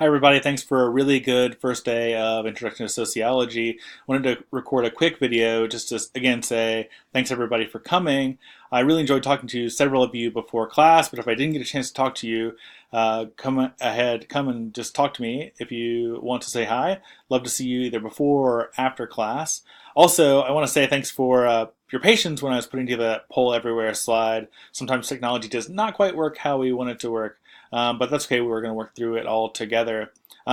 Hi, everybody. Thanks for a really good first day of Introduction to Sociology. Wanted to record a quick video just to, again, say thanks, everybody, for coming. I really enjoyed talking to several of you before class, but if I didn't get a chance to talk to you, come ahead, come and just talk to me if you want to say hi. Love to see you either before or after class. Also, I want to say thanks for your patience when I was putting together that poll everywhere slide. Sometimes technology does not quite work how we want it to work. But that's okay. We're going to work through it all together.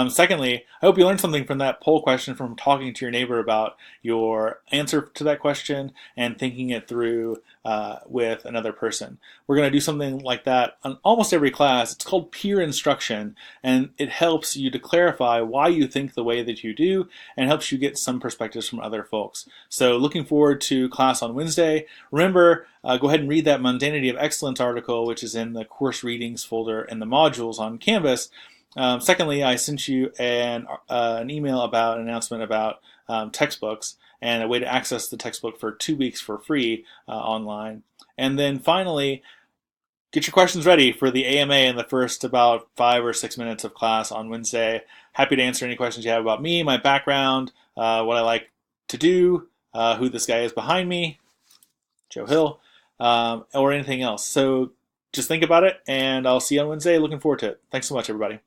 Secondly, I hope you learned something from that poll question from talking to your neighbor about your answer to that question and thinking it through with another person. We're going to do something like that on almost every class. It's called peer instruction, and it helps you to clarify why you think the way that you do and helps you get some perspectives from other folks. So looking forward to class on Wednesday. Remember, go ahead and read that Mundanity of Excellence article, which is in the course readings folder in the modules on Canvas. Secondly, I sent you an email about an announcement about textbooks and a way to access the textbook for 2 weeks for free online. And then finally, get your questions ready for the AMA in the first about 5 or 6 minutes of class on Wednesday. Happy to answer any questions you have about me, my background, what I like to do, who this guy is behind me, Joe Hill, or anything else. So just think about it, and I'll see you on Wednesday. Looking forward to it. Thanks so much, everybody.